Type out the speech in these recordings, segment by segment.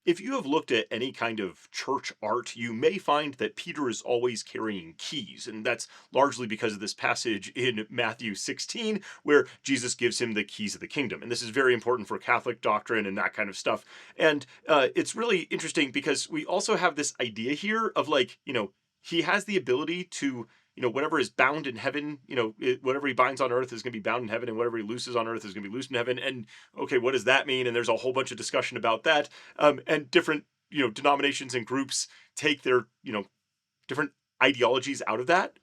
If you have looked at any kind of church art, you may find that Peter is always carrying keys. And that's largely because of this passage in Matthew 16, where Jesus gives him the keys of the kingdom. And this is very important for Catholic doctrine and that kind of stuff. And it's really interesting because we also have this idea here of like, he has the ability to whatever is bound in heaven, whatever he binds on earth is going to be bound in heaven, and whatever he looses on earth is going to be loosed in heaven. And okay, what does that mean? And there's a whole bunch of discussion about that. And different, denominations and groups take their, different ideologies out of that.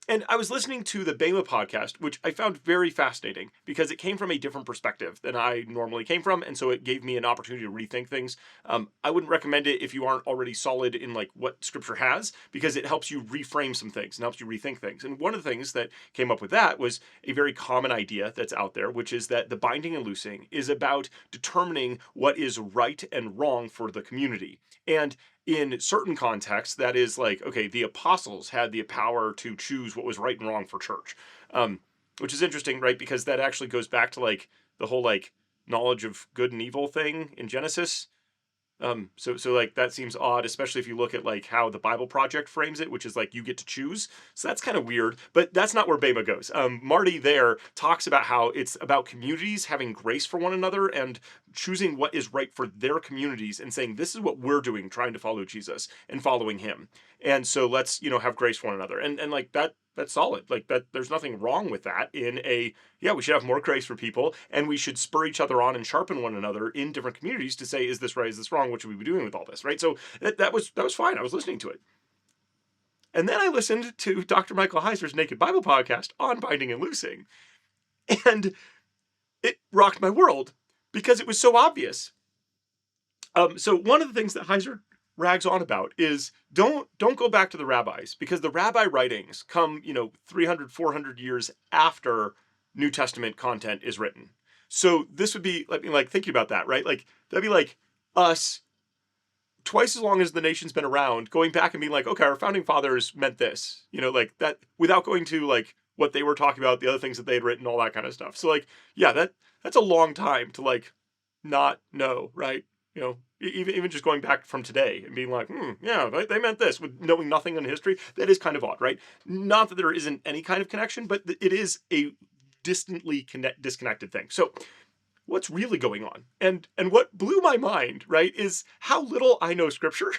And I was listening to the Bema podcast, which I found very fascinating because it came from a different perspective than I normally came from. And so it gave me an opportunity to rethink things. I wouldn't recommend it if you aren't already solid in like what scripture has, because it helps you reframe some things and helps you rethink things. And one of the things that came up with that was a very common idea that's out there, which is that the binding and loosing is about determining what is right and wrong for the community. And in certain contexts, that is like, okay, the apostles had the power to choose what was right and wrong for church, which is interesting, right? Because that actually goes back to like the whole like knowledge of good and evil thing in Genesis. So like that seems odd, especially if you look at like how the Bible Project frames it, which is like you get to choose. So that's kind of weird, but that's not where Bema goes. Marty there talks about how it's about communities having grace for one another and choosing what is right for their communities and saying, this is what we're doing, trying to follow Jesus and following him. And so let's, have grace for one another. And like that's solid. Like that, there's nothing wrong with that yeah, we should have more grace for people, and we should spur each other on and sharpen one another in different communities to say, is this right? Is this wrong? What should we be doing with all this? Right. So that was fine. I was listening to it. And then I listened to Dr. Michael Heiser's Naked Bible podcast on binding and loosing. And it rocked my world because it was so obvious. So one of the things that Heiser rags on about is don't go back to the rabbis, because the rabbi writings come, 300, 400 years after New Testament content is written. So this would be like thinking about that, right? Like that'd be like us twice as long as the nation's been around, going back and being like, okay, our founding fathers meant this, like that, without going to like what they were talking about, the other things that they had written, all that kind of stuff. So like, yeah, that's a long time to like not know, right? Even just going back from today and being like, yeah, they meant this, with knowing nothing in history, that is kind of odd, right? Not that there isn't any kind of connection, but it is a distantly disconnected thing. So what's really going on? And what blew my mind, right, is how little I know scripture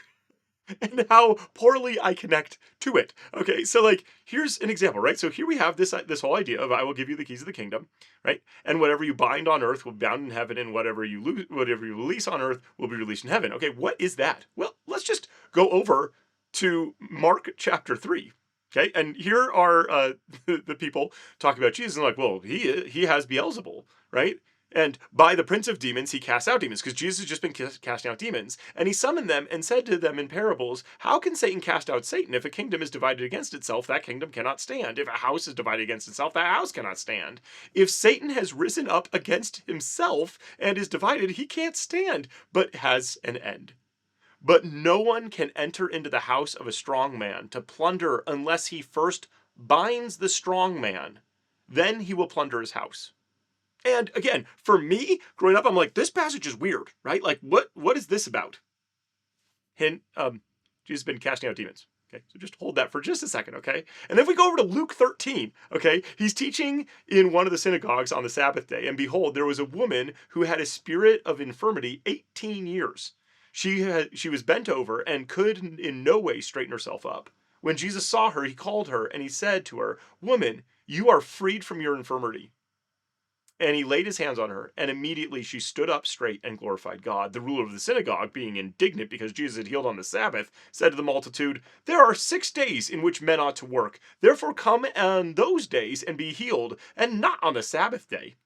and how poorly I connect to it. Okay, so like here's an example, right? So here we have this whole idea of I will give you the keys of the kingdom, right? And whatever you bind on earth will be bound in heaven, and whatever you release on earth will be released in heaven. Okay, what is that? Well, let's just go over to Mark chapter 3. Okay, and here are the people talking about Jesus and like, well, he has Beelzebul, right? And by the prince of demons, he casts out demons, because Jesus has just been casting out demons. And he summoned them and said to them in parables, how can Satan cast out Satan? If a kingdom is divided against itself, that kingdom cannot stand. If a house is divided against itself, that house cannot stand. If Satan has risen up against himself and is divided, he can't stand, but has an end. But no one can enter into the house of a strong man to plunder unless he first binds the strong man. Then he will plunder his house. And again, for me, growing up, I'm like, this passage is weird, right? Like, what is this about? Hint, Jesus has been casting out demons. Okay, so just hold that for just a second, okay? And then if we go over to Luke 13, okay, he's teaching in one of the synagogues on the Sabbath day, and behold, there was a woman who had a spirit of infirmity 18 years. She was bent over and could in no way straighten herself up. When Jesus saw her, he called her, and he said to her, woman, you are freed from your infirmity. And he laid his hands on her, and immediately she stood up straight and glorified God. The ruler of the synagogue, being indignant because Jesus had healed on the Sabbath, said to the multitude, there are 6 days in which men ought to work. Therefore come on those days and be healed, and not on the Sabbath day.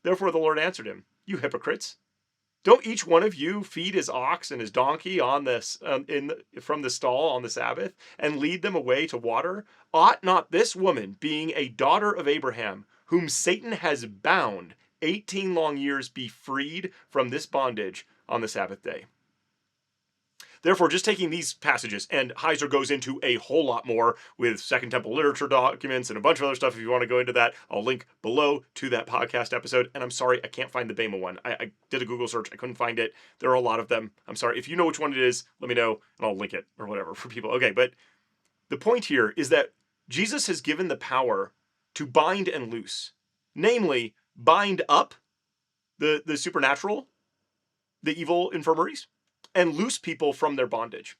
Therefore the Lord answered him, you hypocrites. Don't each one of you feed his ox and his donkey on this from the stall on the Sabbath, and lead them away to water? Ought not this woman, being a daughter of Abraham, whom Satan has bound 18 long years, be freed from this bondage on the Sabbath day? Therefore, just taking these passages, and Heiser goes into a whole lot more with Second Temple literature documents and a bunch of other stuff. If you want to go into that, I'll link below to that podcast episode. And I'm sorry, I can't find the Bema one. I did a Google search. I couldn't find it. There are a lot of them. I'm sorry. If you know which one it is, let me know and I'll link it or whatever for people. Okay, but the point here is that Jesus has given the power to bind and loose. Namely, bind up the supernatural, the evil infirmaries, and loose people from their bondage.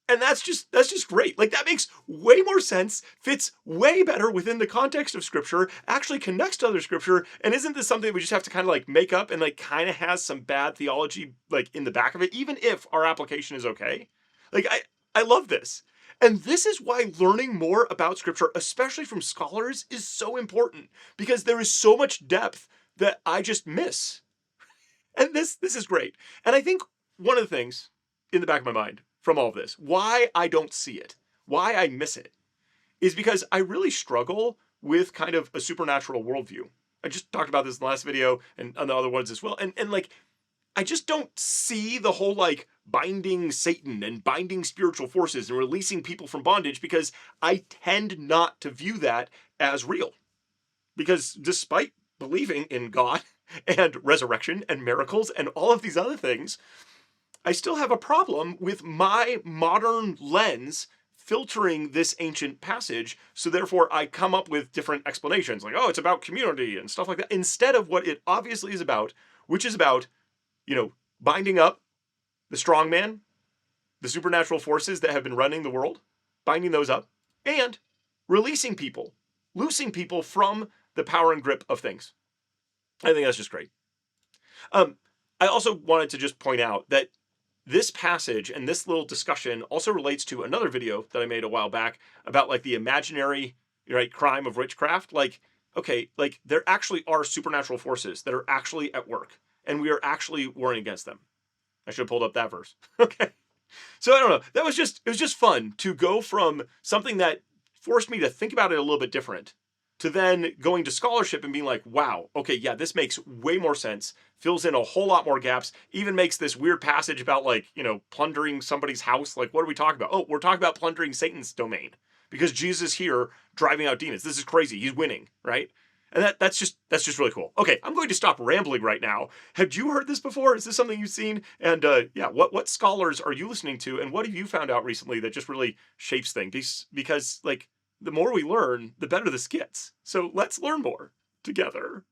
And that's just great. Like, that makes way more sense, fits way better within the context of Scripture, actually connects to other Scripture, and isn't this something we just have to kind of like make up and like kind of has some bad theology like in the back of it, even if our application is okay? Like, I love this. And this is why learning more about Scripture, especially from scholars, is so important, because there is so much depth that I just miss. And this is great. And I think one of the things in the back of my mind from all of this, why I don't see it, why I miss it, is because I really struggle with kind of a supernatural worldview. I just talked about this in the last video and on the other ones as well. And like, I just don't see the whole like binding Satan and binding spiritual forces and releasing people from bondage, because I tend not to view that as real. Because despite believing in God and resurrection and miracles and all of these other things, I still have a problem with my modern lens filtering this ancient passage. So therefore I come up with different explanations like, oh, it's about community and stuff like that, instead of what it obviously is about, which is about, binding up the strong man, the supernatural forces that have been running the world, binding those up, and releasing people, loosing people from the power and grip of things. I think that's just great. I also wanted to just point out that this passage and this little discussion also relates to another video that I made a while back about like the imaginary, right, crime of witchcraft. Like, okay, like there actually are supernatural forces that are actually at work, and we are actually warring against them. I should have pulled up that verse. Okay. So I don't know. It was just fun to go from something that forced me to think about it a little bit different to then going to scholarship and being like, wow, okay, yeah, this makes way more sense, fills in a whole lot more gaps, even makes this weird passage about like, plundering somebody's house. Like, what are we talking about? Oh, we're talking about plundering Satan's domain because Jesus is here driving out demons. This is crazy. He's winning, right? And that's just really cool. Okay, I'm going to stop rambling right now. Have you heard this before? Is this something you've seen? And yeah, what scholars are you listening to? And what have you found out recently that just really shapes things? Because like, the more we learn, the better this gets. So let's learn more together.